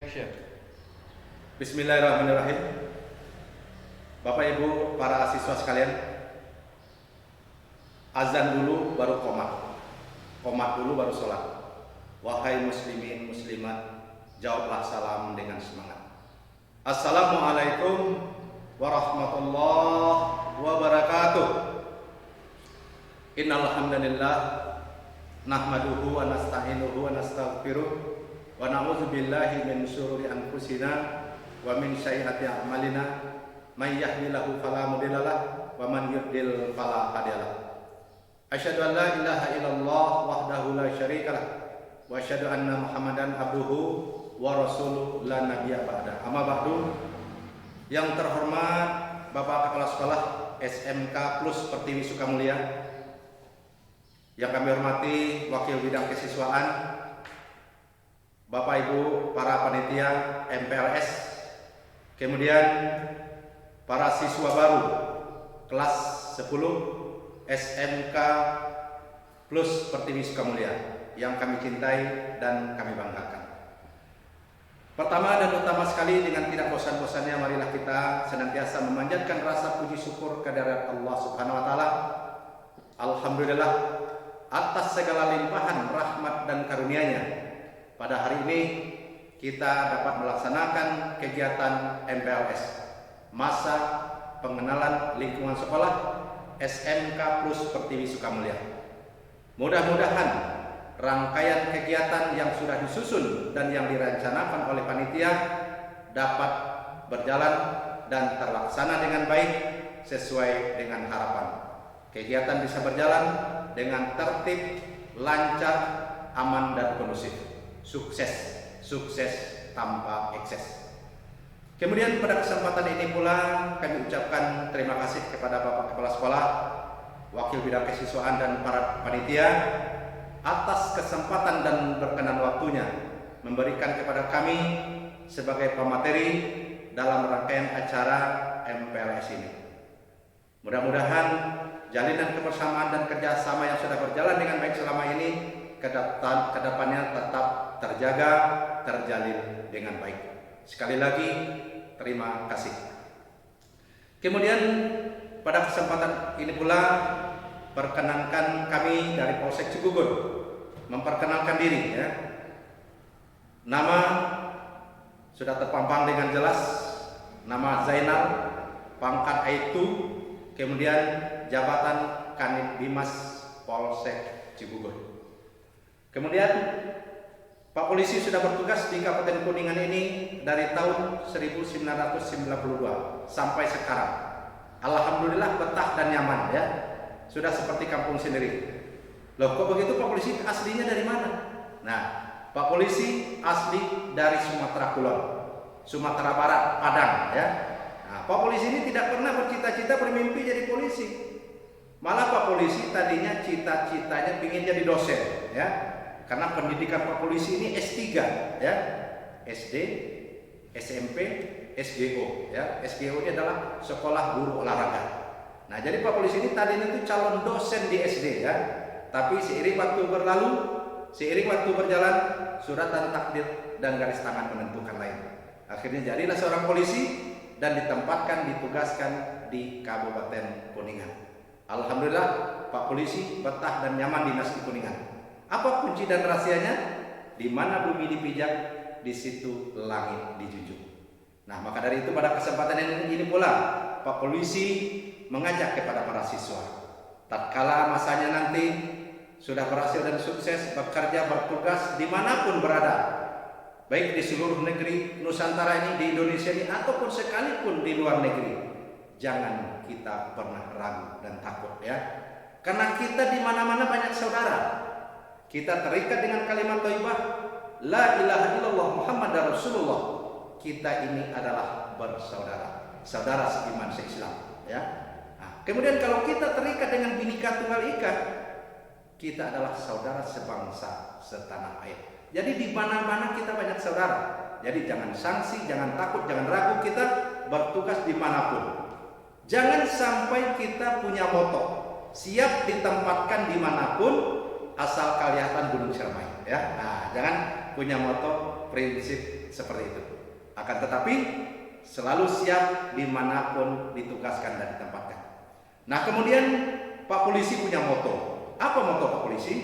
Action. Bismillahirrahmanirrahim. Bapak Ibu para siswa sekalian, azan dulu baru qomat, qomat dulu baru sholat. Wahai muslimin muslimat, jawablah salam dengan semangat. Assalamualaikum warahmatullahi wabarakatuh. Innal hamdalillah nahmaduhu wa nasta'inuhu wa nastaghfiruh wa na'udzu billahi min syururi anfusina wa min sayyiati a'malina may yahdihillahu fala mudhillalah wa man yudlil fala hadiyalah. Asyhadu an la ilaha illallah wahdahu la syarikalah wa asyhadu anna Muhammadan abduhu wa rasuluhu la nabiyya ba'da. Amma ba'du. Yang terhormat Bapak Kepala Sekolah SMK Plus Pertiwi Sukamulya, yang kami hormati Wakil Bidang Kesiswaan, Bapak Ibu para panitia MPLS, kemudian para siswa baru kelas 10 SMK Plus Pertiwi Sukamulya yang kami cintai dan kami banggakan. Pertama dan utama sekali, dengan tidak bosan-bosannya marilah kita senantiasa memanjatkan rasa puji syukur kehadirat Allah Subhanahu wa taala. Alhamdulillah atas segala limpahan rahmat dan karunia-Nya. Pada hari ini kita dapat melaksanakan kegiatan MPLS, masa pengenalan lingkungan sekolah SMK Plus Pertiwi Sukamulya. Mudah-mudahan rangkaian kegiatan yang sudah disusun dan yang direncanakan oleh panitia dapat berjalan dan terlaksana dengan baik sesuai dengan harapan. Kegiatan bisa berjalan dengan tertib, lancar, aman dan kondusif. Sukses tanpa ekses. Kemudian pada kesempatan ini pula kami ucapkan terima kasih kepada Bapak Kepala Sekolah, Wakil Bidang Kesiswaan dan para panitia atas kesempatan dan berkenan waktunya memberikan kepada kami sebagai pemateri dalam rangkaian acara MPLS ini. Mudah-mudahan jalinan kebersamaan dan kerjasama yang sudah berjalan dengan baik selama ini kedepannya tetap terjaga, terjalin dengan baik. Sekali lagi terima kasih. Kemudian pada kesempatan ini pula perkenankan kami dari Polsek Cigugur memperkenalkan diri ya. Nama sudah terpampang dengan jelas, nama Zainal, pangkat Aibtu, kemudian jabatan Kanit Bimas Polsek Cigugur. Kemudian Pak Polisi sudah bertugas di Kabupaten Kuningan ini dari tahun 1992 sampai sekarang. Alhamdulillah betah dan nyaman ya. Sudah seperti kampung sendiri. Loh, kok begitu Pak Polisi aslinya dari mana? Nah, Pak Polisi asli dari Sumatera Kulon, Sumatera Barat, Padang ya. Nah, Pak Polisi ini tidak pernah bercita-cita bermimpi jadi polisi. Malah Pak Polisi tadinya cita-citanya ingin jadi dosen ya. Karena pendidikan Pak Polisi ini S3 ya. SD, SMP, SGO ya. SGO ini adalah Sekolah Guru Olahraga. Nah, jadi Pak Polisi ini tadinya itu calon dosen di SD ya. Tapi seiring waktu berlalu, seiring waktu berjalan, suratan takdir dan garis tangan menentukan lain. Akhirnya jadilah seorang polisi dan ditempatkan, ditugaskan di Kabupaten Kuningan. Alhamdulillah Pak Polisi betah dan nyaman dinas di Kuningan. Apa kunci dan rahasianya? Di mana bumi dipijak, di situ langit dijunjung. Nah, maka dari itu pada kesempatan ini pula Pak Polisi mengajak kepada para siswa, tatkala masanya nanti sudah berhasil dan sukses bekerja bertugas dimanapun berada, baik di seluruh negeri Nusantara ini, di Indonesia ini, ataupun sekalipun di luar negeri, jangan kita pernah ragu dan takut ya, karena kita di mana-mana banyak saudara. Kita terikat dengan kalimat thayyibah la ilaha illallah Muhammadar Rasulullah. Kita ini adalah bersaudara, saudara seiman seislam ya. Nah, kemudian kalau kita terikat dengan Bhinneka Tunggal Ika, kita adalah saudara sebangsa setanah air. Jadi di mana-mana kita banyak saudara. Jadi jangan sangsi, jangan takut, jangan ragu, kita bertugas dimanapun. Jangan sampai kita punya moto siap ditempatkan dimanapun asal kelihatan Gunung Ciremai ya. Nah, jangan punya moto prinsip seperti itu. Akan tetapi selalu siap dimanapun ditugaskan dan ditempatkan. Nah, kemudian Pak Polisi punya moto. Apa moto Pak Polisi?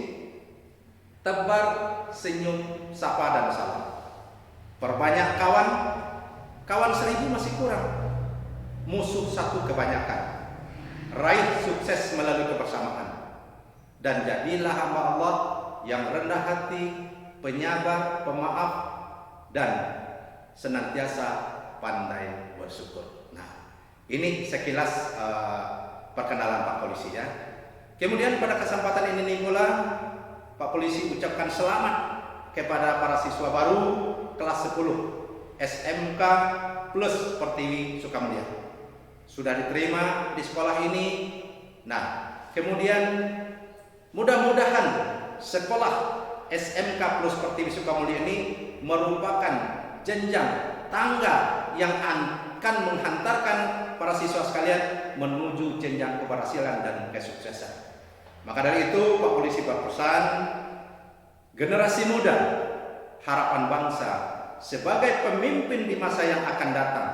Tebar, senyum, sapa, dan salam. Perbanyak kawan, kawan 1000 masih kurang. Musuh satu kebanyakan. Raih sukses melalui kebersamaan. Dan jadilah hamba Allah yang rendah hati, penyabar, pemaaf, dan senantiasa pandai bersyukur. Nah, ini sekilas perkenalan Pak Polisi ya. Kemudian pada kesempatan ini pula Pak Polisi ucapkan selamat kepada para siswa baru kelas 10 SMK Plus Pertiwi Sukamulya. Sudah diterima di sekolah ini. Nah, kemudian mudah-mudahan sekolah SMK Plus Pertiwi Sukamulya ini merupakan jenjang tangga yang akan menghantarkan para siswa sekalian menuju jenjang keberhasilan dan kesuksesan. Maka dari itu Pak Polisi berpesan, generasi muda, harapan bangsa, sebagai pemimpin di masa yang akan datang,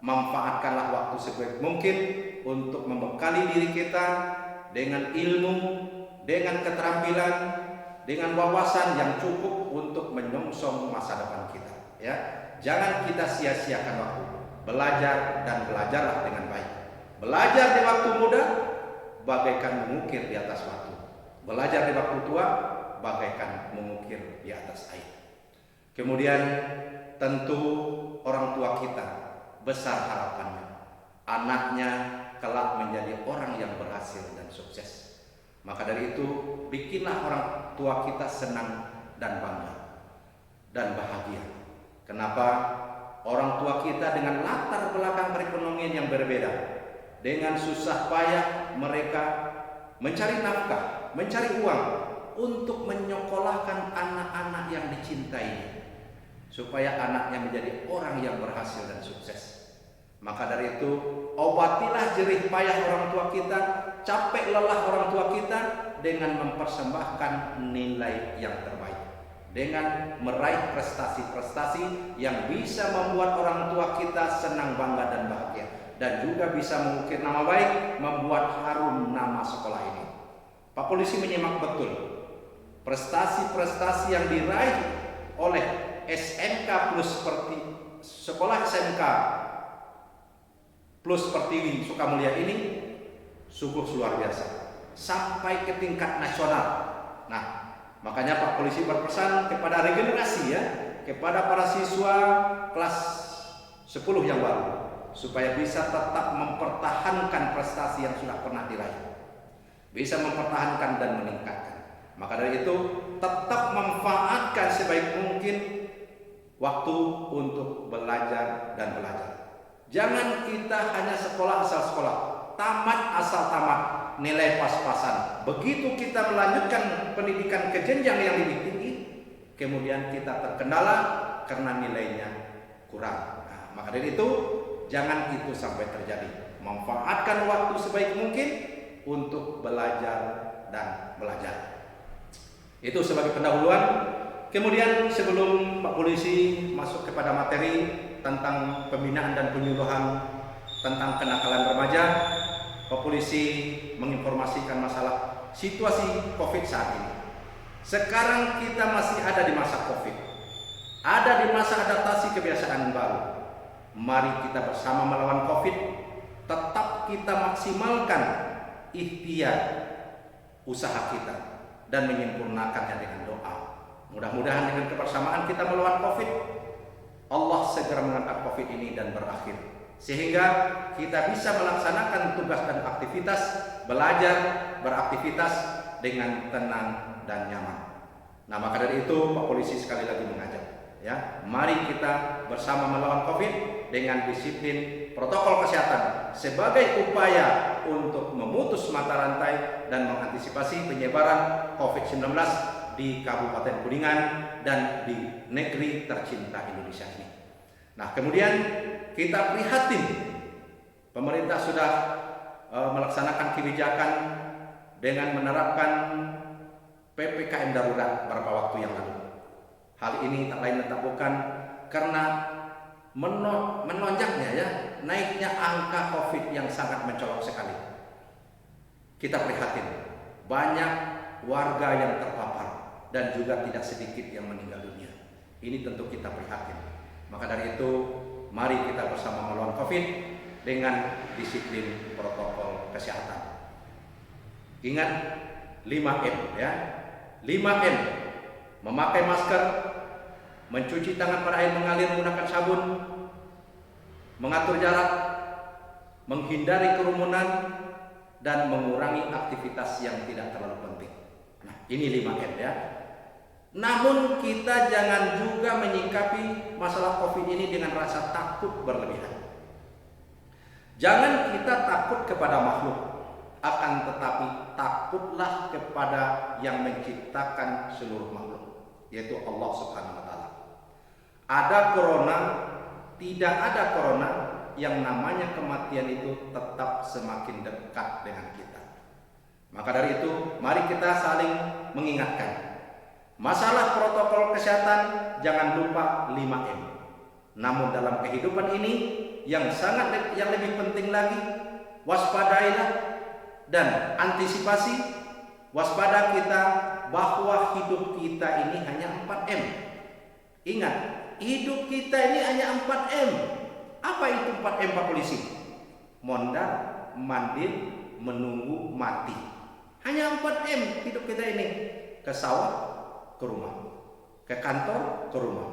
manfaatkanlah waktu sebaik mungkin untuk membekali diri kita dengan ilmu, dengan keterampilan, dengan wawasan yang cukup untuk menyongsong masa depan kita. Ya, jangan kita sia-siakan waktu. Belajar dan belajarlah dengan baik. Belajar di waktu muda bagaikan mengukir di atas batu. Belajar di waktu tua bagaikan mengukir di atas air. Kemudian tentu orang tua kita besar harapannya, anaknya kelak menjadi orang yang berhasil dan sukses. Maka dari itu bikinlah orang tua kita senang dan bangga dan bahagia. Kenapa? Orang tua kita dengan latar belakang perekonomian yang berbeda, dengan susah payah mereka mencari nafkah, mencari uang untuk menyekolahkan anak-anak yang dicintainya, supaya anaknya menjadi orang yang berhasil dan sukses. Maka dari itu obatilah jerih payah orang tua kita, capek lelah orang tua kita dengan mempersembahkan nilai yang terbaik, dengan meraih prestasi-prestasi yang bisa membuat orang tua kita senang, bangga, dan bahagia, dan juga bisa mengukir nama baik, membuat harum nama sekolah ini. Pak Polisi menyimak betul prestasi-prestasi yang diraih oleh SMK Plus seperti sekolah SMK Plus Pertiwi Sukamulya ini sungguh luar biasa, sampai ke tingkat nasional. Nah, makanya Pak Polisi berpesan kepada regenerasi ya, kepada para siswa kelas 10 yang baru, supaya bisa tetap mempertahankan prestasi yang sudah pernah diraih, bisa mempertahankan dan meningkatkan. Maka dari itu tetap manfaatkan sebaik mungkin waktu untuk belajar dan belajar. Jangan kita hanya sekolah asal sekolah, tamat asal tamat, nilai pas-pasan. Begitu kita melanjutkan pendidikan ke jenjang yang lebih tinggi, kemudian kita terkendala karena nilainya kurang. Nah, maka dari itu jangan itu sampai terjadi. Manfaatkan waktu sebaik mungkin untuk belajar dan belajar. Itu sebagai pendahuluan. Kemudian sebelum Pak Polisi masuk kepada materi tentang pembinaan dan penyuluhan tentang kenakalan remaja, Pak Polisi menginformasikan masalah situasi COVID saat ini. Sekarang kita masih ada di masa COVID, ada di masa adaptasi kebiasaan baru. Mari kita bersama melawan COVID. Tetap kita maksimalkan ikhtiar usaha kita dan menyempurnakannya dengan doa. Mudah-mudahan dengan kebersamaan kita melawan COVID, Allah segera mengangkat COVID ini dan berakhir, sehingga kita bisa melaksanakan tugas dan aktivitas, belajar, beraktivitas dengan tenang dan nyaman. Nah, maka dari itu Pak Polisi sekali lagi mengajak, ya, mari kita bersama melawan COVID dengan disiplin protokol kesehatan sebagai upaya untuk memutus mata rantai dan mengantisipasi penyebaran COVID-19 di Kabupaten Kuningan dan di negeri tercinta Indonesia ini. Nah, kemudian kita prihatin pemerintah sudah melaksanakan kebijakan dengan menerapkan PPKM darurat beberapa waktu yang lalu. Hal ini tak lain dan tak bukan karena melonjaknya ya, naiknya angka COVID yang sangat mencolok sekali. Kita prihatin, banyak warga yang terpapar dan juga tidak sedikit yang meninggal dunia. Ini tentu kita prihatin. Maka dari itu, mari kita bersama melawan COVID dengan disiplin protokol kesehatan. Ingat 5M ya. 5M. Memakai masker, mencuci tangan pada air mengalir menggunakan sabun, mengatur jarak, menghindari kerumunan, dan mengurangi aktivitas yang tidak terlalu penting. Nah, ini 5M ya. Namun kita jangan juga menyikapi masalah COVID ini dengan rasa takut berlebihan. Jangan kita takut kepada makhluk, akan tetapi takutlah kepada yang menciptakan seluruh makhluk, yaitu Allah Subhanahu wa Ta'ala. Ada corona, tidak ada corona, yang namanya kematian itu tetap semakin dekat dengan kita. Maka dari itu, mari kita saling mengingatkan. Masalah protokol kesehatan jangan lupa 5M. Namun dalam kehidupan ini yang lebih penting lagi, waspadailah dan antisipasi. Waspada kita bahwa hidup kita ini hanya 4M. Ingat, hidup kita ini hanya 4M. Apa itu 4M Pak Polisi? Mondar, mandir, menunggu, mati. Hanya 4M hidup kita ini. Ke sawah, ke rumah. Ke kantor, ke rumah.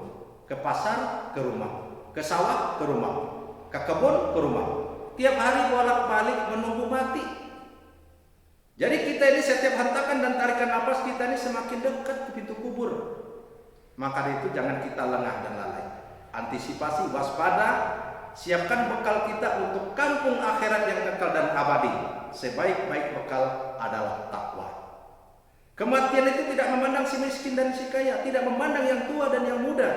Ke pasar, ke rumah. Ke sawah, ke rumah. Ke kebun, ke rumah. Tiap hari bolak-balik menunggu mati. Jadi kita ini setiap hentakan dan tarikan napas kita ini semakin dekat ke pintu kubur. Maka dari itu jangan kita lengah dan lalai. Antisipasi, waspada, siapkan bekal kita untuk kampung akhirat yang kekal dan abadi. Sebaik-baik bekal adalah takwa. Kematian itu tidak memandang si miskin dan si kaya, tidak memandang yang tua dan yang muda,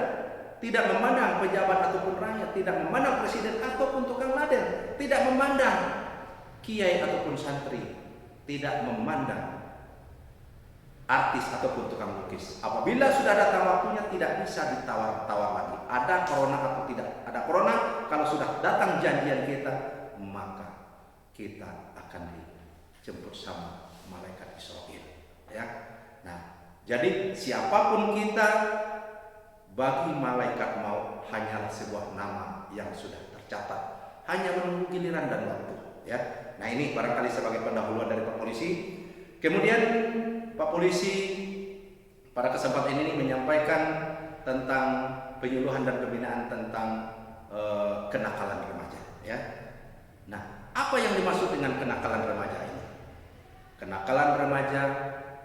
tidak memandang pejabat ataupun rakyat, tidak memandang presiden ataupun tukang laden, tidak memandang kiai ataupun santri, tidak memandang artis ataupun tukang lukis. Apabila sudah datang waktunya tidak bisa ditawar-tawar lagi. Ada corona atau tidak ada corona, kalau sudah datang janjian kita, maka kita akan dijemput sama malaikat Israel. Ya. Nah, jadi siapapun kita, bagi malaikat maut hanyalah sebuah nama yang sudah tercatat, hanya menunggu giliran dan waktu. Ya. Nah, ini barangkali sebagai pendahuluan dari Pak Polisi. Kemudian Pak Polisi pada kesempatan ini menyampaikan tentang penyuluhan dan pembinaan tentang kenakalan remaja. Ya. Nah, apa yang dimaksud dengan kenakalan remaja ini? Kenakalan remaja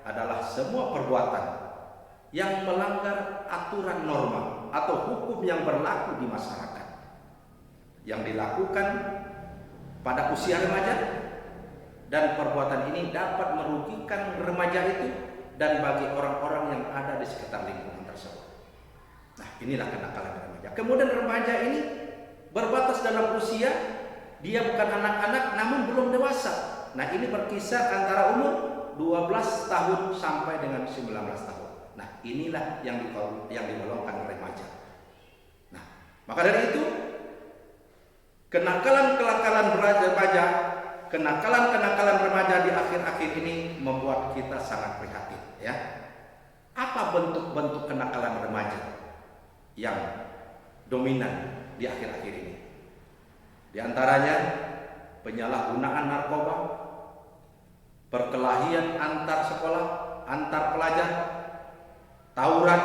adalah semua perbuatan yang melanggar aturan norma atau hukum yang berlaku di masyarakat, yang dilakukan pada usia remaja, dan perbuatan ini dapat merugikan remaja itu dan bagi orang-orang yang ada di sekitar lingkungan tersebut. Nah, inilah kenakalan remaja. Kemudian remaja ini berbatas dalam usia, dia bukan anak-anak namun belum dewasa. Nah, ini berkisar antara umur 12 tahun sampai dengan 19 tahun. Nah, inilah yang digolongkan remaja. Nah, maka dari itu kenakalan remaja di akhir-akhir ini membuat kita sangat prihatin. Ya, apa bentuk-bentuk kenakalan remaja yang dominan di akhir-akhir ini? Di antaranya penyalahgunaan narkoba, perkelahian antar sekolah, antar pelajar, tawuran,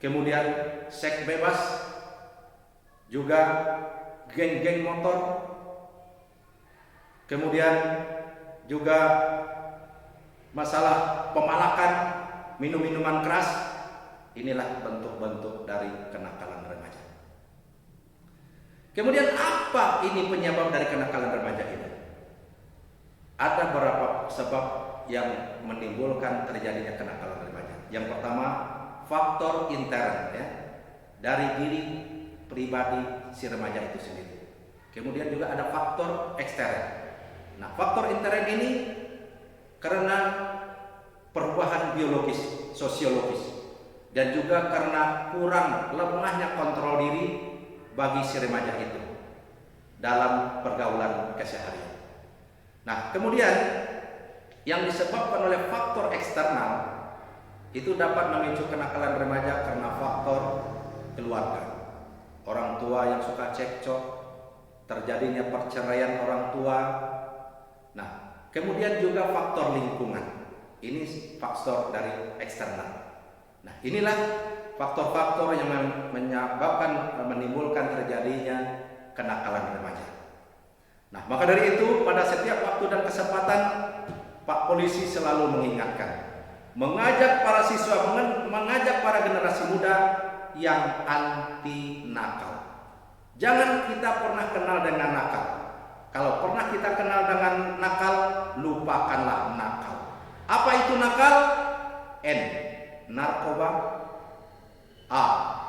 kemudian seks bebas, juga geng-geng motor, kemudian juga masalah pemalakan, minum-minuman keras. Inilah bentuk-bentuk dari kenakalan remaja. Kemudian apa ini penyebab dari kenakalan remaja ini? Ada beberapa sebab yang menimbulkan terjadinya kenakalan remaja. Yang pertama, faktor intern ya, dari diri pribadi si remaja itu sendiri. Kemudian juga ada faktor ekstern. Nah, faktor intern ini karena perubahan biologis, sosiologis. dan juga karena kurang lemahnya kontrol diri bagi si remaja itu dalam pergaulan keseharian. Nah, kemudian yang disebabkan oleh faktor eksternal itu dapat memicu kenakalan remaja karena faktor keluarga. Orang tua yang suka cekcok, terjadinya perceraian orang tua. Nah, kemudian juga faktor lingkungan. Ini faktor dari eksternal. Nah, inilah faktor-faktor yang menyebabkan, menimbulkan terjadinya kenakalan remaja. Nah, maka dari itu pada setiap waktu dan kesempatan Pak Polisi selalu mengingatkan, mengajak para siswa, mengajak para generasi muda yang anti nakal. Jangan kita pernah kenal dengan nakal. Kalau pernah kita kenal dengan nakal, lupakanlah nakal. Apa itu nakal? N. Narkoba. A.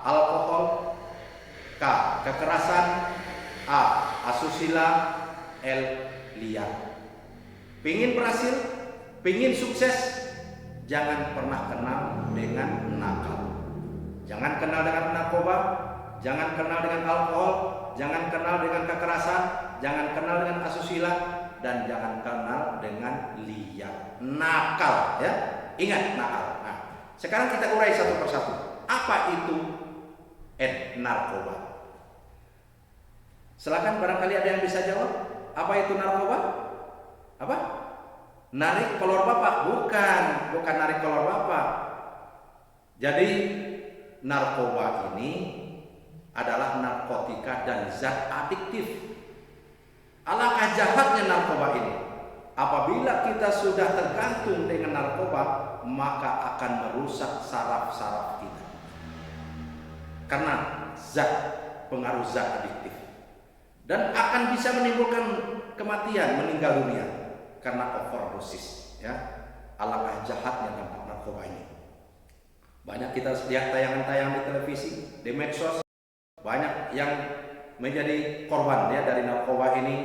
Alkohol. K. Kekerasan. A. Asusila. L. Liar. Pingin berhasil, pingin sukses, jangan pernah kenal dengan nakal. Jangan kenal dengan narkoba, jangan kenal dengan alkohol, jangan kenal dengan kekerasan, jangan kenal dengan asusila, dan jangan kenal dengan liar. Nakal, ya. Ingat, nakal. Nah, sekarang kita urai satu persatu. Apa itu narkoba? Silakan, barangkali ada yang bisa jawab. Apa itu narkoba? Apa? Narik kolor bapak? Bukan narik kolor bapak. Jadi narkoba ini adalah narkotika dan zat adiktif. Alangkah jahatnya narkoba ini. Apabila kita sudah tergantung dengan narkoba, maka akan merusak saraf-saraf kita. Karena pengaruh zat adiktif. Dan akan bisa menimbulkan kematian, meninggal dunia karena overdosis, ya. Alangkah jahatnya dampak narkoba ini. Banyak kita lihat tayangan-tayangan di televisi, di medsos, banyak yang menjadi korban, ya, dari narkoba ini,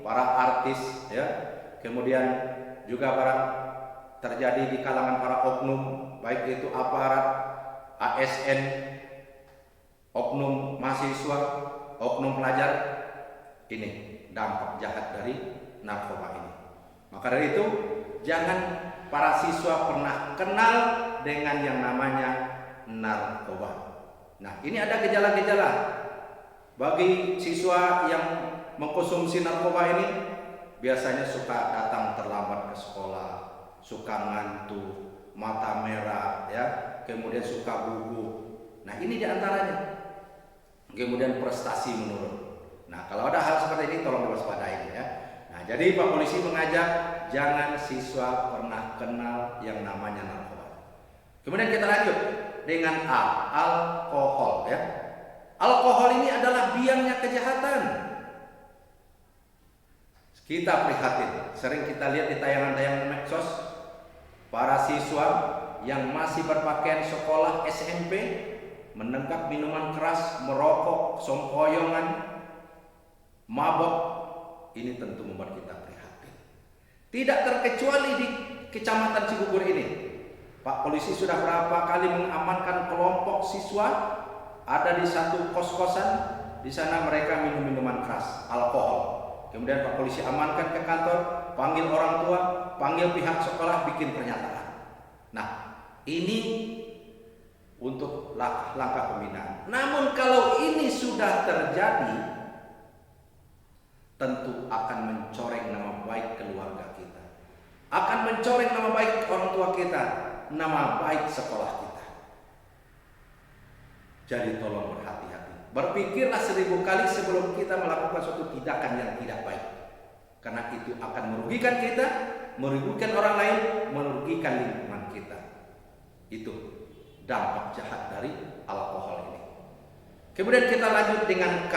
para artis, ya. Kemudian juga barang terjadi di kalangan para oknum, baik itu aparat, ASN, oknum mahasiswa, oknum pelajar. Ini dampak jahat dari narkoba ini. Maka dari itu, jangan para siswa pernah kenal dengan yang namanya narkoba. Nah, ini ada gejala-gejala bagi siswa yang mengkonsumsi narkoba ini. Biasanya suka datang terlambat ke sekolah, suka ngantuk, mata merah, ya, kemudian suka gugup. Nah, ini diantaranya. Kemudian prestasi menurun. Nah, kalau ada hal seperti ini tolong diwaspadai, ya. Nah, jadi Pak Polisi mengajak jangan siswa pernah kenal yang namanya narkoba. Kemudian kita lanjut dengan A, alkohol, ya. Alkohol ini adalah biangnya kejahatan. Kita prihatin, sering kita lihat di tayangan-tayangan medsos, para siswa yang masih berpakaian sekolah SMP menenggak minuman keras, merokok, sempoyongan, mabok. Ini tentu membuat kita prihatin. Tidak terkecuali di Kecamatan Cibubur ini. Pak Polisi sudah berapa kali mengamankan kelompok siswa ada di satu kos-kosan. Di sana mereka minum minuman keras, alkohol. Kemudian Pak Polisi amankan ke kantor, panggil orang tua, panggil pihak sekolah, bikin pernyataan. Nah, ini untuk langkah pembinaan. Namun kalau ini sudah terjadi, tentu akan mencoreng nama baik keluarga kita, akan mencoreng nama baik orang tua kita, nama baik sekolah kita. Jadi tolong berhati-hati. Berpikirlah 1000 kali sebelum kita melakukan suatu tindakan yang tidak baik. Karena itu akan merugikan kita, merugikan orang lain, merugikan lingkungan kita. Itu dampak jahat dari alkohol ini. Kemudian kita lanjut dengan K,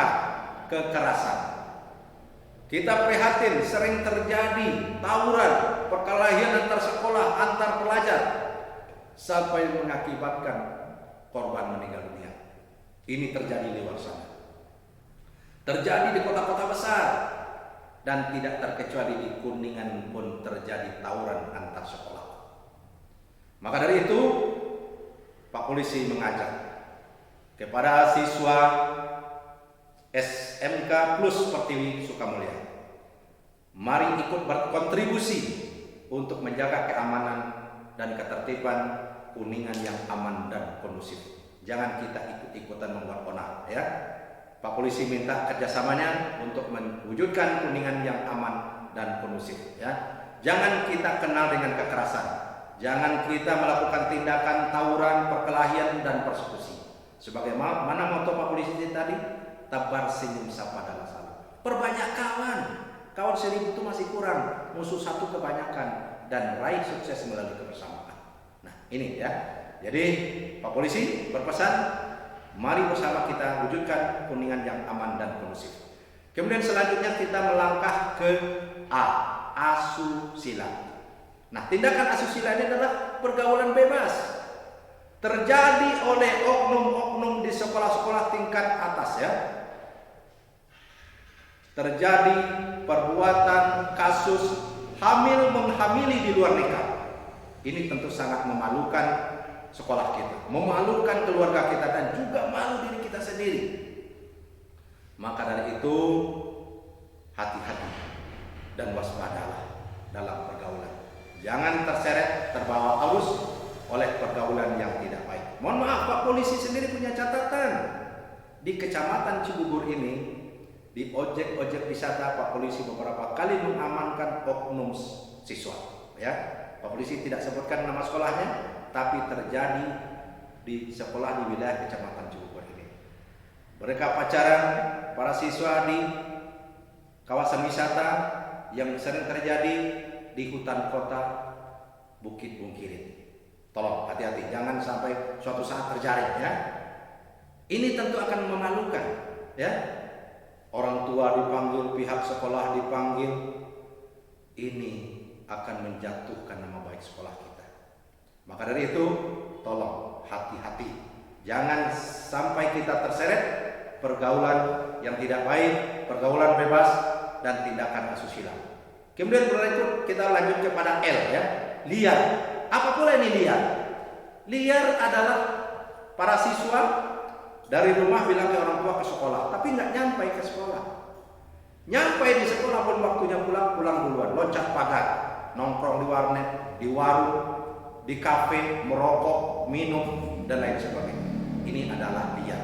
kekerasan. Kita prihatin sering terjadi tawuran, perkelahian antar sekolah, antar pelajar, sampai mengakibatkan korban meninggal dunia. Ini terjadi di luar sana. Terjadi di kota-kota besar. Dan tidak terkecuali di Kuningan pun terjadi tawuran antar sekolah. Maka dari itu, Pak Polisi mengajak kepada siswa SMK Plus Pertiwi Sukamulya, mari ikut berkontribusi untuk menjaga keamanan dan ketertiban Kuningan yang aman dan kondusif. Jangan kita ikut-ikutan membuat onar, ya. Pak Polisi minta kerjasamanya untuk mewujudkan Kuningan yang aman dan kondusif, ya. Jangan kita kenal dengan kekerasan, jangan kita melakukan tindakan tawuran, perkelahian dan persekusi. Sebagaimana moto Pak Polisi tadi, tebar senyum sapa dalam salam. Perbanyak kawan 1000 itu masih kurang, musuh satu kebanyakan, dan raih sukses melalui kebersamaan. Nah, ini ya. Jadi Pak Polisi berpesan, mari bersama kita wujudkan Kuningan yang aman dan kondusif. Kemudian selanjutnya kita melangkah ke A, asusila. Nah, tindakan asusila ini adalah pergaulan bebas. Terjadi oleh oknum-oknum di sekolah-sekolah tingkat atas, ya. Terjadi perbuatan kasus hamil menghamili di luar nikah. Ini tentu sangat memalukan sekolah kita, memalukan keluarga kita, dan juga malu diri kita sendiri. Maka dari itu, hati-hati dan waspadalah dalam pergaulan. Jangan terseret, terbawa arus oleh pergaulan yang tidak baik. Mohon maaf, Pak Polisi sendiri punya catatan. Di Kecamatan Cibubur ini, di objek-objek wisata, Pak Polisi beberapa kali mengamankan oknum siswa, ya. Pak Polisi tidak sebutkan nama sekolahnya, tapi terjadi di sekolah di wilayah Kecamatan Cibubur ini. Mereka pacaran, para siswa di kawasan wisata yang sering terjadi di hutan kota Bukit Bungkirit. Tolong hati-hati, jangan sampai suatu saat terjadi, ya. Ini tentu akan memalukan, ya. Orang tua dipanggil, pihak sekolah dipanggil. Ini akan menjatuhkan nama baik sekolah kita. Maka dari itu, tolong hati-hati. Jangan sampai kita terseret pergaulan yang tidak baik, pergaulan bebas, dan tindakan asusila. Kemudian berikut kita lanjut kepada L, ya, liar. Apa pula ini liar? Liar adalah para siswa dari rumah bilang ke orang tua ke sekolah, tapi nggak nyampe ke sekolah. Nyampe di sekolah pun waktunya pulang duluan, loncat pagar, nongkrong di warnet, di warung, di kafe, merokok, minum, dan lain sebagainya. Ini adalah liar.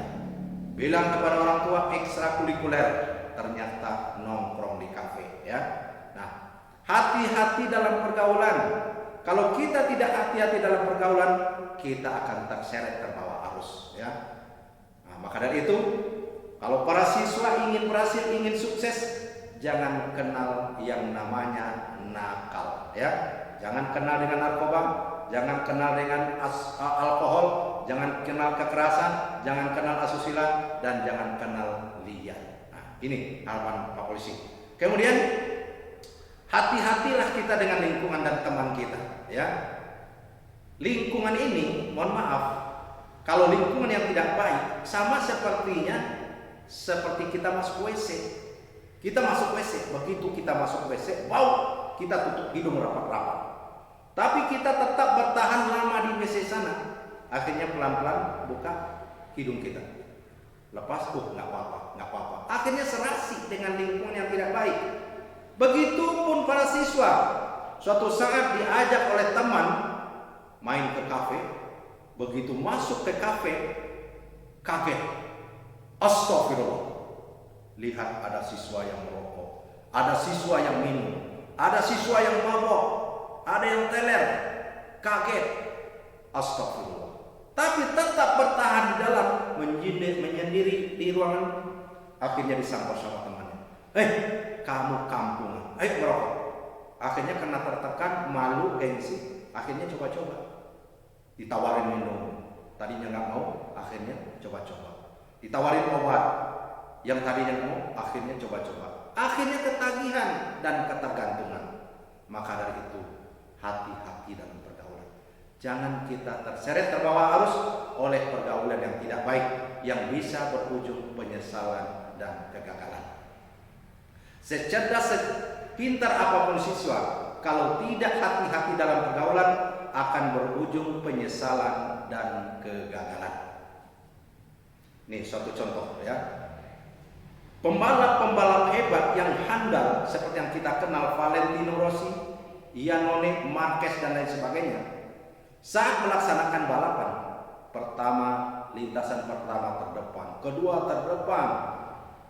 Bilang kepada orang tua ekstrakurikuler, ternyata nongkrong di kafe, ya. Nah, hati-hati dalam pergaulan. Kalau kita tidak hati-hati dalam pergaulan, kita akan terseret terbawa arus, ya. Maka dari itu, kalau para siswa ingin berhasil, ingin sukses, jangan kenal yang namanya nakal, ya. Jangan kenal dengan narkoba, jangan kenal dengan alkohol, jangan kenal kekerasan, jangan kenal asusila, dan jangan kenal liar. Nah, ini harapan Pak Polisi. Kemudian, hati-hatilah kita dengan lingkungan dan teman kita, ya. Lingkungan ini, mohon maaf, kalau lingkungan yang tidak baik, sama seperti kita masuk WC. Kita masuk WC, begitu kita masuk WC, bau, kita tutup hidung rapat-rapat. Tapi kita tetap bertahan lama di WC sana. Akhirnya pelan-pelan buka hidung kita. Lepas, nggak apa-apa. Akhirnya serasi dengan lingkungan yang tidak baik. Begitupun para siswa. Suatu saat diajak oleh teman main ke kafe. Begitu masuk ke kafe, kaget. Astagfirullah. Lihat ada siswa yang merokok, ada siswa yang minum, ada siswa yang mabok, ada yang teler. Kaget. Astagfirullah. Tapi tetap bertahan di dalam, menyendiri di ruangan. Akhirnya disamper sama temannya. Kamu kampungan, merokok. Akhirnya kena tertekan, malu, gengsi. Akhirnya coba-coba. Ditawarin minum, tadinya nggak mau, akhirnya coba-coba. Ditawarin obat, yang tadinya mau, akhirnya coba-coba. Akhirnya ketagihan dan ketergantungan. Maka dari itu, hati-hati dalam pergaulan. Jangan kita terseret terbawa arus oleh pergaulan yang tidak baik, yang bisa berujung penyesalan dan kegagalan. Secerdas, sepintar apapun siswa, kalau tidak hati-hati dalam pergaulan, akan berujung penyesalan dan kegagalan. Ini suatu contoh ya. Pembalap-pembalap hebat yang handal seperti yang kita kenal, Valentino Rossi, Iannone, Marquez dan lain sebagainya, saat melaksanakan balapan, pertama lintasan pertama terdepan, kedua terdepan,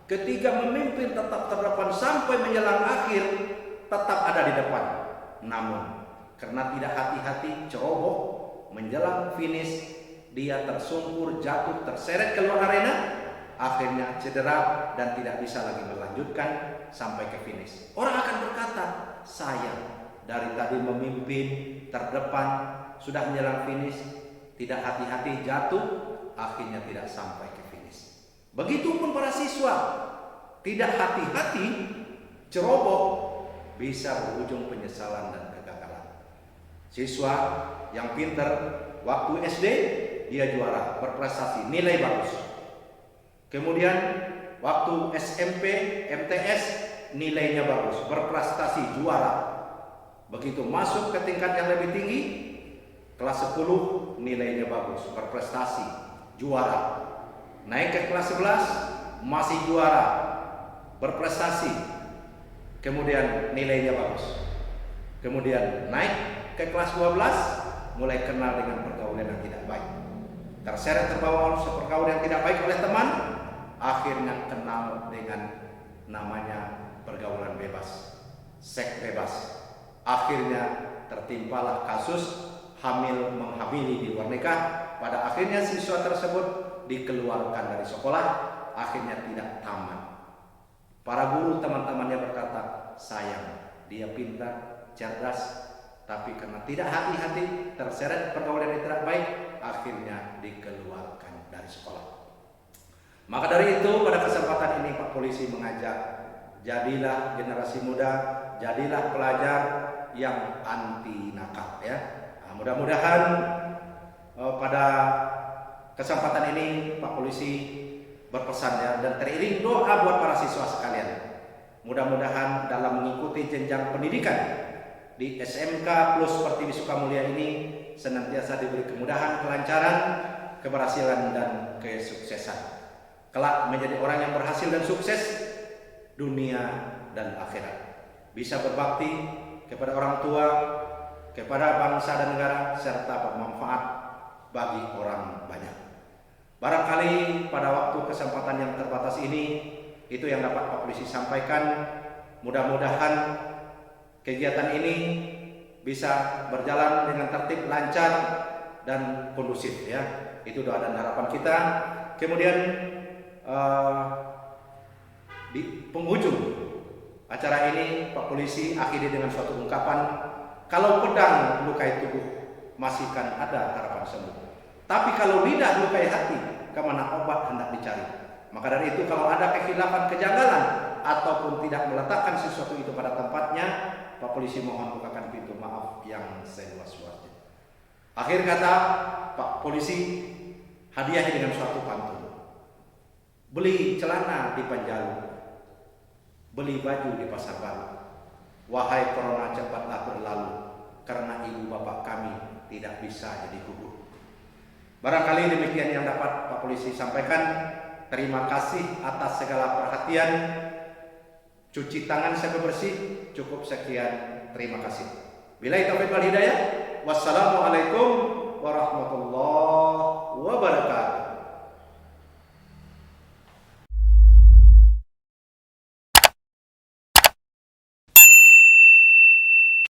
ketiga memimpin tetap terdepan sampai menjelang akhir tetap ada di depan. Namun karena tidak hati-hati, ceroboh, menjelang finish dia tersungkur, jatuh, terseret keluar arena, akhirnya cedera dan tidak bisa lagi melanjutkan sampai ke finish. Orang akan berkata, saya dari tadi memimpin terdepan, sudah menjelang finish, tidak hati-hati, jatuh, akhirnya tidak sampai ke finish. Begitupun para siswa, tidak hati-hati, ceroboh, bisa berujung penyesalan dan kegagalan. Siswa yang pintar waktu SD dia juara, berprestasi, nilai bagus. Kemudian waktu SMP, MTS nilainya bagus, berprestasi, juara. Begitu masuk ke tingkat yang lebih tinggi, kelas 10 nilainya bagus, berprestasi, juara. Naik ke kelas 11 masih juara, berprestasi. Kemudian nilainya bagus. Kemudian naik ke kelas 12 mulai kenal dengan pergaulan yang tidak baik. Terseret terbawa oleh pergaulan yang tidak baik oleh teman, akhirnya kenal dengan namanya pergaulan bebas, seks bebas. Akhirnya tertimpalah kasus hamil menghamili di luar nikah. Pada akhirnya siswa tersebut dikeluarkan dari sekolah, akhirnya tidak tamat. Para guru teman-temannya berkata, sayang, dia pintar, cerdas, tapi karena tidak hati-hati terseret pergaulan yang tidak baik, akhirnya dikeluarkan dari sekolah. Maka dari itu pada kesempatan ini Pak Polisi mengajak, jadilah generasi muda, jadilah pelajar yang anti nakal ya. Nah, mudah-mudahan pada kesempatan ini Pak Polisi berpesan ya, dan teriring doa buat para siswa sekalian. Mudah-mudahan dalam mengikuti jenjang pendidikan di SMK Plus Pertiwi Sukamulia ini senantiasa diberi kemudahan, kelancaran, keberhasilan dan kesuksesan. Kelak menjadi orang yang berhasil dan sukses dunia dan akhirat. Bisa berbakti kepada orang tua, kepada bangsa dan negara, serta bermanfaat bagi orang banyak. Barangkali pada waktu kesempatan yang terbatas ini, itu yang dapat Pak Polisi sampaikan. Mudah-mudahan kegiatan ini bisa berjalan dengan tertib, lancar, dan kondusif ya. Itu doa dan harapan kita. Kemudian di penghujung acara ini Pak Polisi akhiri dengan suatu ungkapan, kalau pedang melukai tubuh masihkan ada harapan sembuh, tapi kalau lidah melukai hati, kemana obat hendak dicari. Maka dari itu kalau ada kekhilafan, kejanggalan, ataupun tidak meletakkan sesuatu itu pada tempatnya, Pak Polisi mohon bukakan pintu maaf yang seluas-luasnya. Akhir kata Pak Polisi hadiahi dengan suatu pantun. Beli celana di Panjalu, beli baju di Pasar Baru. Wahai corona cepatlah berlalu, karena ibu bapak kami tidak bisa jadi guru. Barangkali demikian yang dapat Pak Polisi sampaikan. Terima kasih atas segala perhatian. Cuci tangan sampai bersih. Cukup sekian. Terima kasih. Billahi taufiq wal hidayah. Wassalamualaikum warahmatullahi wabarakatuh.